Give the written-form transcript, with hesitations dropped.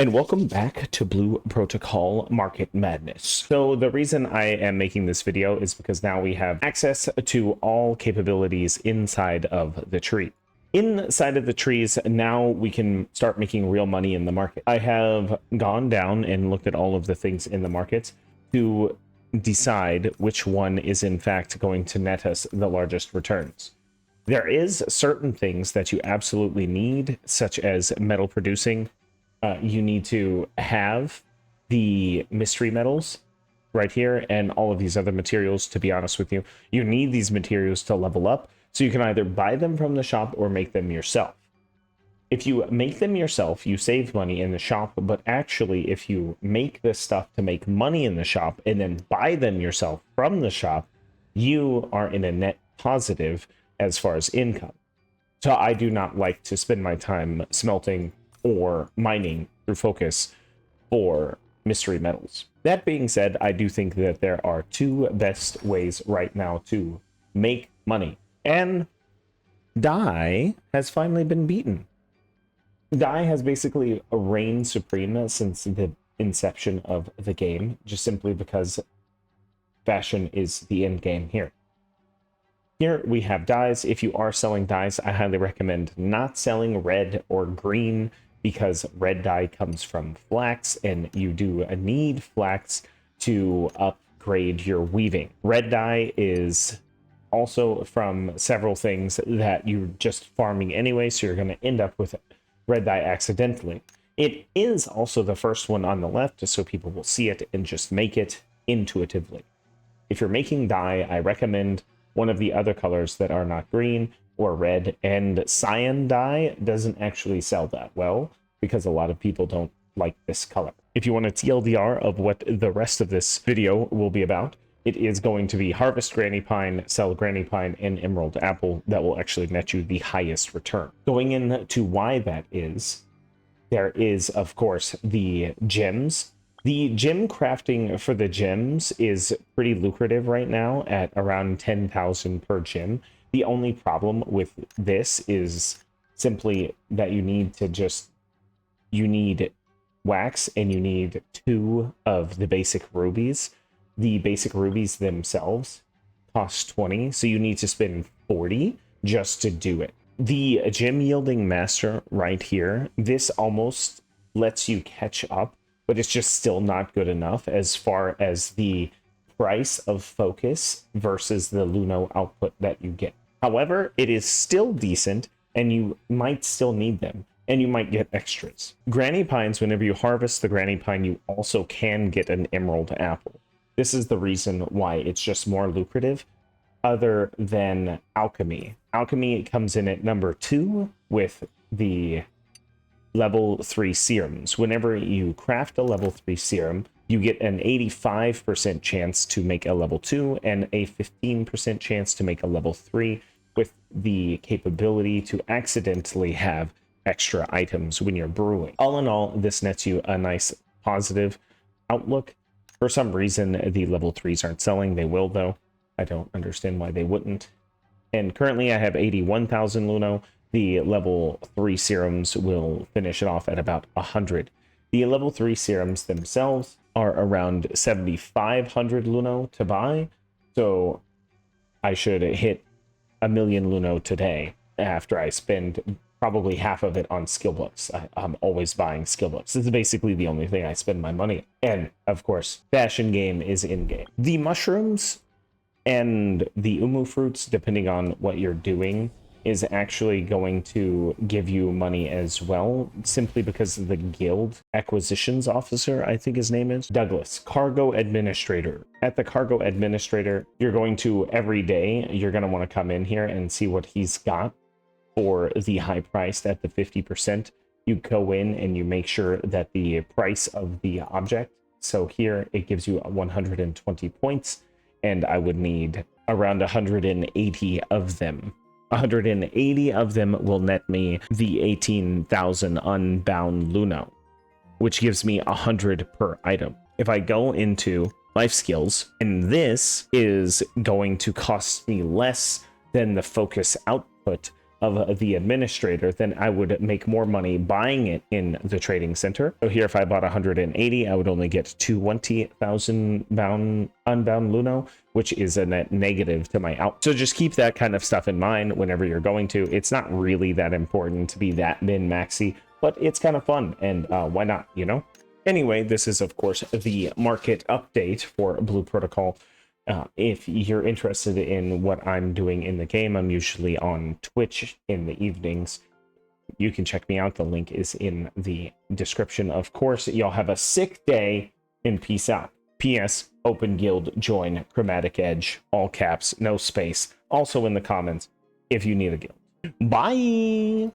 And welcome back to Blue Protocol Market Madness. So the reason I am making this video is because now we have access to all capabilities inside of the tree. Inside of the trees, now we can start making real money in the market. I have gone down and looked at all of the things in the market to decide which one is in fact going to net us the largest returns. There is certain things that you absolutely need, such as metal producing. You need to have the mystery metals right here and all of these other materials. To be honest with you, you need these materials to level up, so you can either buy them from the shop or make them yourself. If you make them yourself, you save money in the shop, but actually if you make this stuff to make money in the shop and then buy them yourself from the shop, you are in a net positive as far as income. So I do not like to spend my time smelting or mining through focus for mystery metals. That being said, I do think that there are two best ways right now to make money, and DAI has finally been beaten. DAI has basically reigned supreme since the inception of the game, just simply because fashion is the end game here. Here we have dyes. If you are selling dyes, I highly recommend not selling red or green, because red dye comes from flax, and you do need flax to upgrade your weaving. Red dye is also from several things that you're just farming anyway, so you're going to end up with red dye accidentally. It is also the first one on the left, so people will see it and just make it intuitively. If you're making dye, I recommend one of the other colors that are not green or red, and cyan dye doesn't actually sell that well because a lot of people don't like this color. If you want a TLDR of what the rest of this video will be about, it is going to be harvest granny pine, sell granny pine, and emerald apple. That will actually net you the highest return. Going into why that is, there is of course the gems. The gem crafting for the gems is pretty lucrative right now at around 10,000 per gem. The only problem with this is simply that you need wax, and you need 2 of the basic rubies. The basic rubies themselves cost 20, so you need to spend 40 just to do it. The gem yielding master right here, this almost lets you catch up, but it's just still not good enough as far as the price of focus versus the Luno output that you get. However, it is still decent, and you might still need them, and you might get extras. Granny pines, whenever you harvest the granny pine, you also can get an emerald apple. This is the reason why it's just more lucrative, other than alchemy. Alchemy comes in at number 2 with the level 3 serums. Whenever you craft a level 3 serum, you get an 85% chance to make a level 2 and a 15% chance to make a level 3, with the capability to accidentally have extra items when you're brewing. All in all, this nets you a nice positive outlook. For some reason, the level 3s aren't selling. They will, though. I don't understand why they wouldn't. And currently I have 81,000 Luno. The level 3 serums will finish it off at about 100. The level 3 serums themselves are around 7,500 Luno to buy, so I should hit 1 million Luno today after I spend probably half of it on skill books. I'm always buying skill books. This is basically the only thing I spend my money on. And of course, fashion game is in game. The mushrooms and the umu fruits, depending on what you're doing, is actually going to give you money as well, simply because of the guild acquisitions officer, I think his name is Douglas, cargo administrator. At the cargo administrator, you're going to every day, you're going to want to come in here and see what he's got for the high price at the 50%. You go in and you make sure that the price of the object, so here it gives you 120 points, and I would need around 180 of them. 180 of them will net me the 18,000 unbound Luno, which gives me 100 per item. If I go into life skills, and this is going to cost me less than the focus output of the administrator, then I would make more money buying it in the trading center. So here, if I bought 180, I would only get 20,000 unbound Luno, which is a net negative to my out. So just keep that kind of stuff in mind whenever you're going to. It's not really that important to be that min-maxy, but it's kind of fun, and why not, you know? Anyway, this is, of course, the market update for Blue Protocol. If you're interested in what I'm doing in the game, I'm usually on Twitch in the evenings. You can check me out. The link is in the description. Of course, y'all have a sick day, and peace out. P.S. Open guild, join Chromatic Edge, all caps, no space. Also in the comments if you need a guild. Bye!